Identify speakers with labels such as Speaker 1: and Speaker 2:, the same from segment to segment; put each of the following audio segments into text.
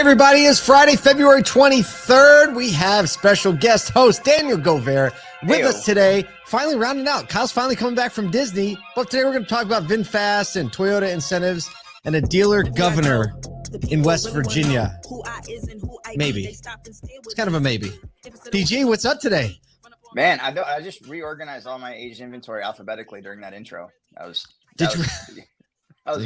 Speaker 1: everybody, it's Friday, February 23rd. We have special guest host Daniel Govaer with us today. Finally rounding out. Kyle's finally coming back from Disney. But today we're going to talk about VinFast and Toyota incentives and a dealer governor in West Virginia. Maybe. It's kind of a maybe. DG, what's up today?
Speaker 2: Man, I just reorganized all my aged inventory alphabetically during that intro. That was impressive.
Speaker 1: A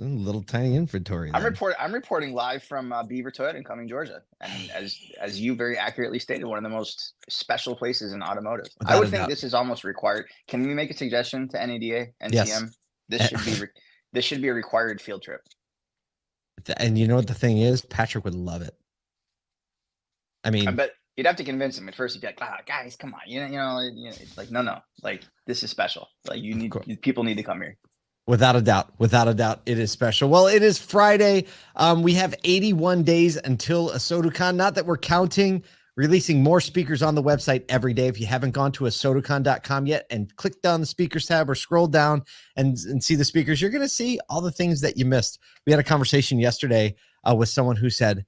Speaker 1: little tiny inventory.
Speaker 2: I'm reporting live from Beaver Toyota in Cumming, Georgia, and as you very accurately stated, one of the most special places in automotive. I would think this is almost required. Can we make a suggestion to NADA, NCM? Yes. This should be a required field trip.
Speaker 1: And you know what the thing is? Patrick would love it. I mean,
Speaker 2: I bet you'd have to convince him at first. You'd be like, guys, come on, you know, it's like no, like this is special. Like people need to come here.
Speaker 1: Without a doubt, it is special. Well, it is Friday. We have 81 days until ASOTUCon. Not that we're counting, releasing more speakers on the website every day. If you haven't gone to ASOTUCon.com yet and clicked on the speakers tab or scroll down and see the speakers, you're going to see all the things that you missed. We had a conversation yesterday with someone who said,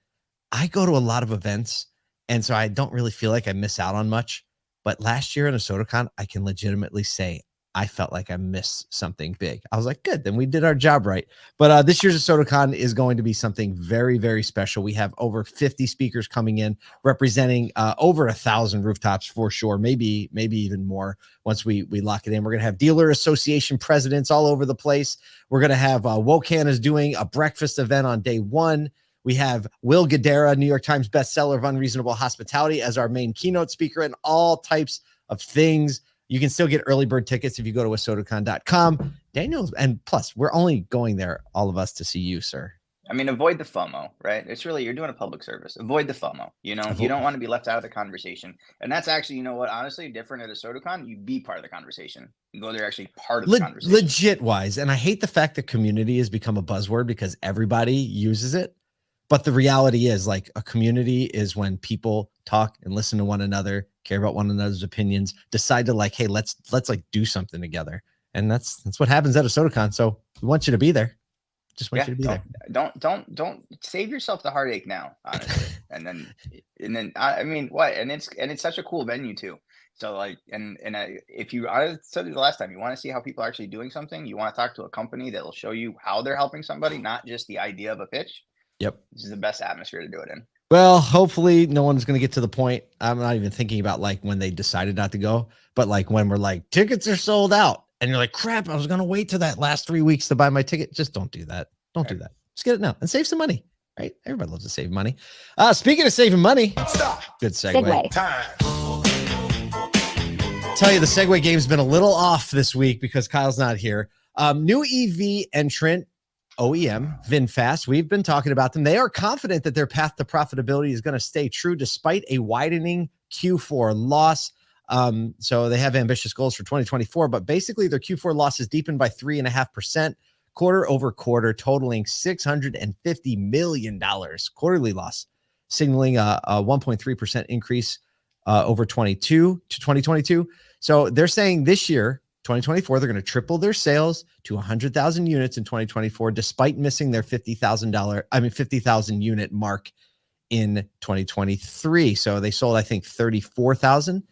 Speaker 1: I go to a lot of events, and so I don't really feel like I miss out on much. But last year at ASOTUCon, I can legitimately say I felt like I missed something big. I was like, good, then we did our job right. But this year's ASOTUCon is going to be something very, very special. We have over 50 speakers coming in, representing over 1,000 rooftops for sure, maybe even more once we lock it in. We're going to have dealer association presidents all over the place. We're going to have Wokan is doing a breakfast event on day one. We have Will Guidara, New York Times bestseller of Unreasonable Hospitality, as our main keynote speaker, and all types of things. You can still get early bird tickets if you go to ASOTUCon.com. Daniel, and plus, we're only going there, all of us, to see you, sir.
Speaker 2: I mean, avoid the FOMO, right? It's really, you're doing a public service. Avoid the FOMO. You know, you don't want to be left out of the conversation. And that's actually, you know what, honestly, different at ASOTUCon. You be part of the conversation. You go there actually part of the conversation.
Speaker 1: Legit wise. And I hate the fact that community has become a buzzword because everybody uses it. But the reality is, like, a community is when people talk and listen to one another, care about one another's opinions, decide to like, hey, let's like do something together. And that's what happens at ASOTUCon. So we want you to be there. Just want you to be there.
Speaker 2: Don't save yourself the heartache now, honestly. and then I mean, what? And it's such a cool venue too. So like, if I said it the last time, you want to see how people are actually doing something, you want to talk to a company that will show you how they're helping somebody, not just the idea of a pitch.
Speaker 1: Yep.
Speaker 2: This is the best atmosphere to do it in.
Speaker 1: Well, hopefully no one's going to get to the point. I'm not even thinking about like when they decided not to go, but like when we're like, tickets are sold out and you're like, crap, I was going to wait till that last 3 weeks to buy my ticket. Just don't do that. Don't do that. Just get it now and save some money, right? Everybody loves to save money. Speaking of saving money, good segue. Tell you the segue game's been a little off this week because Kyle's not here. New EV entrant, OEM VinFast. We've been talking about them. They are confident that their path to profitability is going to stay true despite a widening Q4 loss. So they have ambitious goals for 2024, but basically their Q4 loss is deepened by 3.5% quarter over quarter, totaling $650 million quarterly loss, signaling a 1.3% increase over 2022. So they're saying this year, 2024, they're going to triple their sales to 100,000 units in 2024, despite missing their 50,000 unit mark in 2023. So they sold, I think, 34,000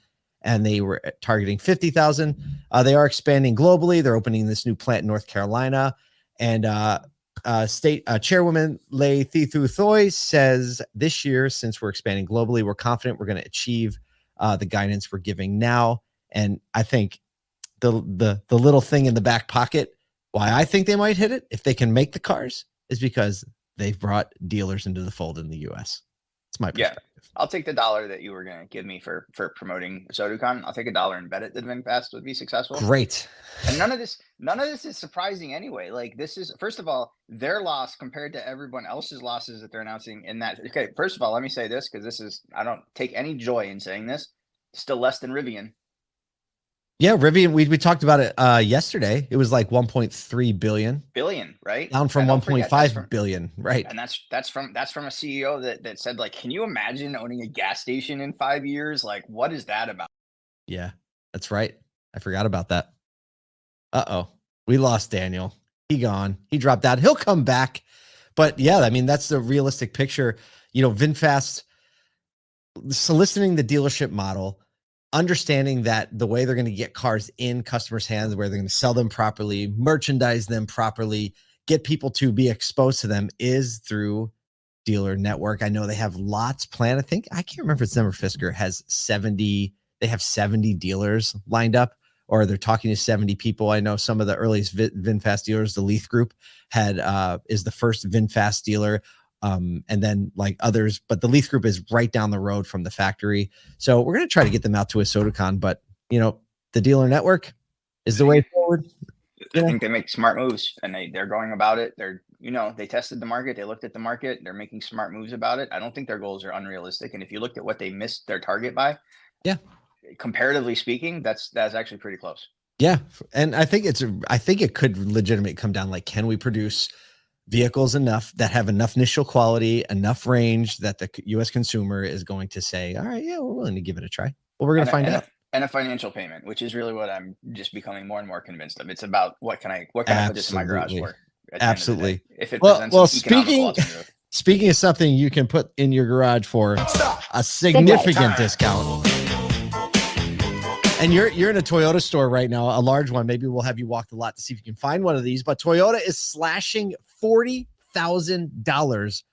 Speaker 1: and they were targeting 50,000. They are expanding globally. They're opening this new plant in North Carolina. And state chairwoman Thi Thu Thuy says this year, since we're expanding globally, we're confident we're going to achieve the guidance we're giving now. And I think the little thing in the back pocket, why I think they might hit it if they can make the cars, is because they've brought dealers into the fold in the US. It's my perspective.
Speaker 2: Yeah, I'll take the $1 that you were going to give me for promoting ASOTUCon. I'll take $1 and bet it that VinFast would be successful.
Speaker 1: Great.
Speaker 2: And none of this is surprising anyway. Like, this is, first of all, their loss compared to everyone else's losses that they're announcing in that. Okay, first of all, let me say this, because this is, I don't take any joy in saying this, still less than Rivian.
Speaker 1: Yeah, Rivian, we talked about it yesterday. It was like 1.3 billion,
Speaker 2: right?
Speaker 1: Down from 1.5 billion, right?
Speaker 2: And that's from a CEO that said, like, can you imagine owning a gas station in 5 years? Like, what is that about?
Speaker 1: Yeah, that's right. I forgot about that. We lost Daniel. He gone. He dropped out. He'll come back. But yeah, I mean, that's the realistic picture. You know, VinFast soliciting the dealership model, understanding that the way they're going to get cars in customers' hands, where they're going to sell them properly, merchandise them properly, get people to be exposed to them is through dealer network. I know they have lots planned. I can't remember if it's Zimmer Fisker has 70, they have 70 dealers lined up, or they're talking to 70 people. I know some of the earliest VinFast dealers, the Leith Group had is the first VinFast dealer. And then like others, but the Leith Group is right down the road from the factory. So we're going to try to get them out to ASOTUcon, but you know, the dealer network is the way forward.
Speaker 2: I think they make smart moves, and they're going about it. They're, you know, they tested the market, they looked at the market, they're making smart moves about it. I don't think their goals are unrealistic. And if you looked at what they missed their target by,
Speaker 1: yeah,
Speaker 2: comparatively speaking, that's actually pretty close.
Speaker 1: Yeah. And I think it could legitimately come down like, can we produce vehicles enough that have enough initial quality, enough range that the US consumer is going to say, all right, yeah, we're willing to give it a try. Well, we're going to find out.
Speaker 2: And a financial payment, which is really what I'm just becoming more and more convinced of. It's about what can I put this in my garage for?
Speaker 1: Absolutely.
Speaker 2: If it
Speaker 1: well, speaking of something you can put in your garage for a significant discount. And you're in a Toyota store right now, a large one. Maybe we'll have you walk the lot to see if you can find one of these. But Toyota is slashing $40,000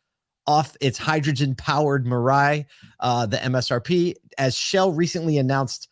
Speaker 1: off its hydrogen-powered Mirai, the MSRP, as Shell recently announced.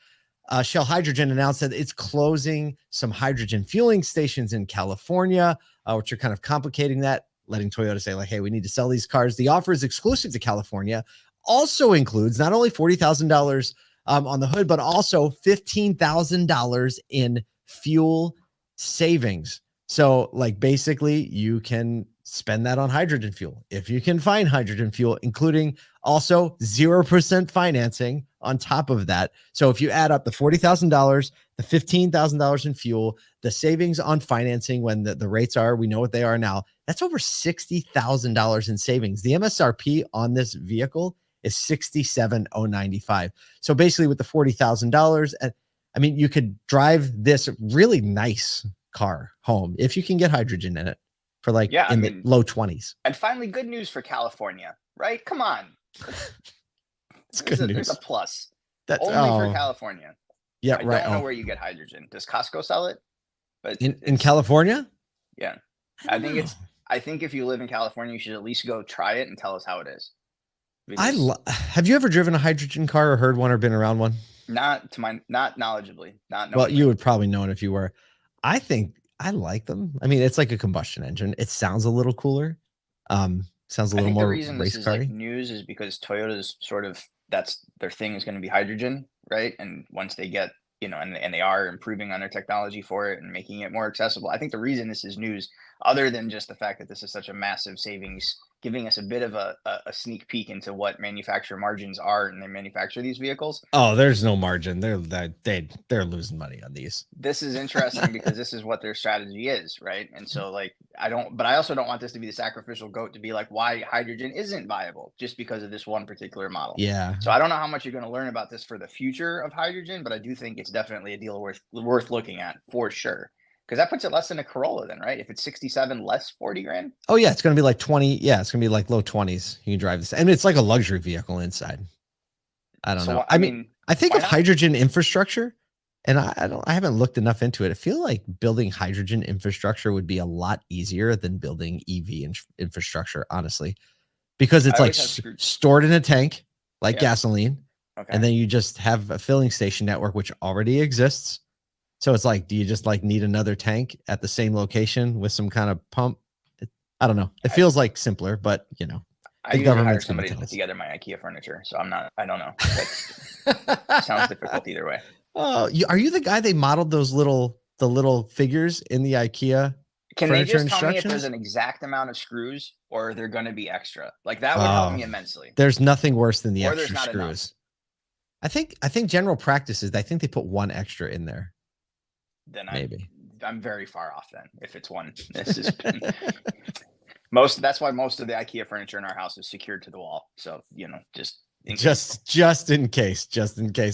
Speaker 1: Shell Hydrogen announced that it's closing some hydrogen fueling stations in California, which are kind of complicating that, letting Toyota say like, hey, we need to sell these cars. The offer is exclusive to California, also includes not only $40,000 on the hood, but also $15,000 in fuel savings. So like basically you can spend that on hydrogen fuel if you can find hydrogen fuel, including also 0% financing on top of that. So if you add up the $40,000, the $15,000 in fuel, the savings on financing when the rates are, we know what they are now, that's over $60,000 in savings. The MSRP on this vehicle is $67,095. So basically with the $40,000, I mean, you could drive this really nice car home if you can get hydrogen in it for like the low 20s.
Speaker 2: And finally, good news for California, right? Come on.
Speaker 1: It's good news.
Speaker 2: There's a plus.
Speaker 1: That's
Speaker 2: only for California.
Speaker 1: Yeah,
Speaker 2: I
Speaker 1: right.
Speaker 2: don't know where you get hydrogen. Does Costco sell it? But
Speaker 1: in California?
Speaker 2: Yeah. I think if you live in California, you should at least go try it and tell us how it is.
Speaker 1: Have you ever driven a hydrogen car or heard one or been around one?
Speaker 2: Not knowledgeably.
Speaker 1: Well, you would probably know it if you were. I think I like them. I mean, it's like a combustion engine. It sounds a little cooler. Sounds a little more race car.
Speaker 2: The reason this is like news is because Toyota's sort of, that's their thing, is going to be hydrogen, right? And once they get, you know, and they are improving on their technology for it and making it more accessible. I think the reason this is news, other than just the fact that this is such a massive savings, giving us a bit of a sneak peek into what manufacturer margins are and they manufacture these vehicles.
Speaker 1: Oh, there's no margin. They're losing money on these.
Speaker 2: This is interesting because this is what their strategy is, right? And so like, I also don't want this to be the sacrificial goat to be like why hydrogen isn't viable just because of this one particular model.
Speaker 1: Yeah.
Speaker 2: So I don't know how much you're going to learn about this for the future of hydrogen, but I do think it's definitely a deal worth looking at for sure. Because that puts it less than a Corolla then, right? If it's 67 less 40 grand.
Speaker 1: Oh yeah, it's going to be like 20. Yeah, it's going to be like low 20s. You can drive this. And it's like a luxury vehicle inside. I don't know. I mean, I think of hydrogen infrastructure, and I haven't looked enough into it. I feel like building hydrogen infrastructure would be a lot easier than building EV infrastructure, honestly, because it's like stored in a tank, like gasoline. Okay. And then you just have a filling station network, which already exists. So it's like, do you just like need another tank at the same location with some kind of pump? I don't know. It feels like simpler, but you know,
Speaker 2: the government's going to put together my IKEA furniture. So I don't know. That sounds difficult either way.
Speaker 1: Oh, are you the guy they modeled the little figures in the IKEA?
Speaker 2: Can they just tell me if there's an exact amount of screws or they're going to be extra? Like that would help me immensely.
Speaker 1: There's nothing worse than the extra screws. I think general practice is I think they put one extra in there.
Speaker 2: Then
Speaker 1: maybe
Speaker 2: I'm very far off then if it's one. This is that's why most of the IKEA furniture in our house is secured to the wall. So, you know, just in case.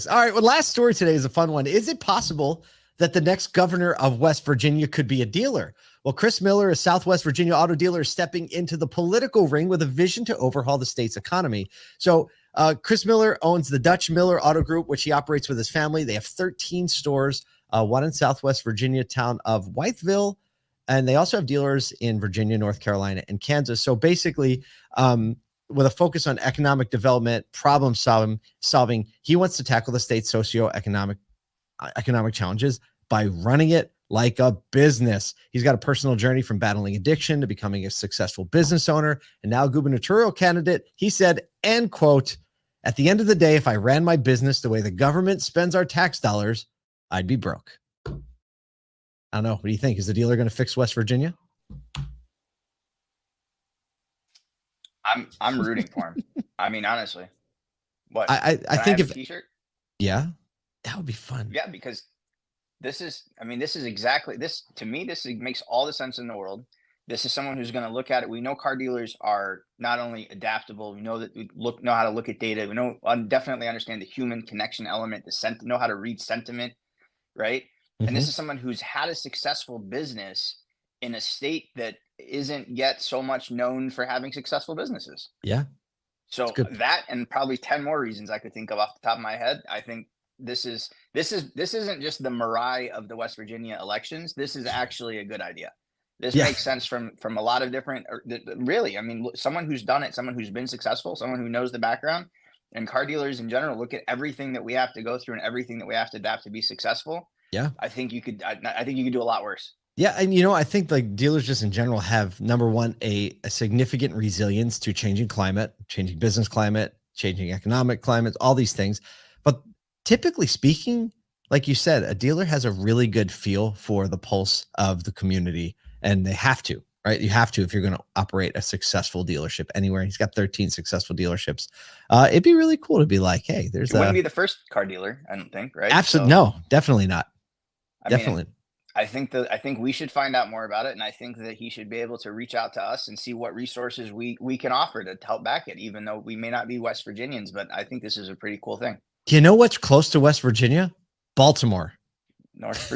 Speaker 1: All right. Well, last story today is a fun one. Is it possible that the next governor of West Virginia could be a dealer. Well, Chris Miller, a Southwest Virginia auto dealer, is stepping into the political ring with a vision to overhaul the state's economy. So Chris Miller owns the Dutch Miller Auto Group, which he operates with his family. They have 13 stores, one in Southwest Virginia town of Whiteville, and they also have dealers in Virginia, North Carolina, and Kansas. So basically, with a focus on economic development, problem solving, he wants to tackle the state's socioeconomic challenges by running it like a business. He's got a personal journey from battling addiction to becoming a successful business owner and now gubernatorial candidate. He said, end quote, "At the end of the day, if I ran my business the way the government spends our tax dollars, I'd be broke." I don't know. What do you think? Is the dealer going to fix West Virginia?
Speaker 2: I'm rooting for him. I mean, honestly, what
Speaker 1: I think
Speaker 2: have
Speaker 1: if
Speaker 2: a t-shirt,
Speaker 1: yeah, that would be fun.
Speaker 2: yeah, because this is exactly this to me. This makes all the sense in the world. This is someone who's going to look at it. We know car dealers are not only adaptable. We know that we know how to look at data. We know definitely understand the human connection element. Know how to read sentiment, right? And this is someone who's had a successful business in a state that isn't yet so much known for having successful businesses.
Speaker 1: Yeah.
Speaker 2: So that, and probably 10 more reasons I could think of off the top of my head. I think this isn't just the Mirai of the West Virginia elections. This is actually a good idea. This makes sense from a lot of different, really, I mean, someone who's done it, someone who's been successful, someone who knows the background, and car dealers in general look at everything that we have to go through and everything that we have to adapt to be successful. Yeah. I think you could do a lot worse.
Speaker 1: Yeah. And, I think like dealers just in general have, number one, a significant resilience to changing climate, changing business climate, changing economic climate, all these things. But typically speaking, like you said, a dealer has a really good feel for the pulse of the community, and they have to, right? You have to if you're going to operate a successful dealership anywhere. He's got 13 successful dealerships. It'd be really cool to be like, hey, it
Speaker 2: wouldn't be the first car dealer, I don't think, right?
Speaker 1: Absolutely. No, definitely not. Definitely.
Speaker 2: I think we should find out more about it, and I think that he should be able to reach out to us and see what resources we can offer to help back it, even though we may not be West Virginians. But I think this is a pretty cool thing.
Speaker 1: Do you know what's close to West Virginia? Baltimore.
Speaker 2: North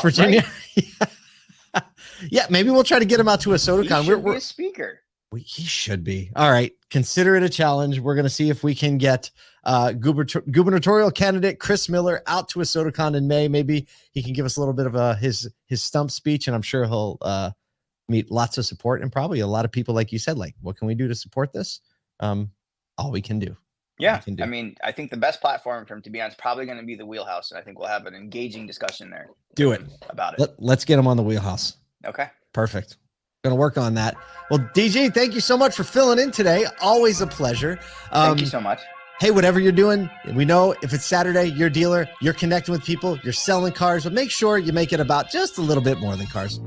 Speaker 1: Virginia. Right. Yeah, maybe we'll try to get him out to a SodaCon.
Speaker 2: He should be a speaker.
Speaker 1: He should be. All right. Consider it a challenge. We're going to see if we can get gubernatorial candidate Chris Miller out to a SodaCon in May. Maybe he can give us a little bit of his stump speech, and I'm sure he'll meet lots of support and probably a lot of people, like you said, like, what can we do to support this? All we can do.
Speaker 2: Yeah. I mean, I think the best platform for him to be on is probably going to be the Wheelhouse. And I think we'll have an engaging discussion there.
Speaker 1: Do it.
Speaker 2: About it.
Speaker 1: Let's get him on the Wheelhouse.
Speaker 2: Okay.
Speaker 1: Perfect. Going to work on that. Well, DJ, thank you so much for filling in today. Always a pleasure.
Speaker 2: Thank you so much.
Speaker 1: Hey, whatever you're doing, we know if it's Saturday, you're a dealer, you're connecting with people, you're selling cars, but make sure you make it about just a little bit more than cars.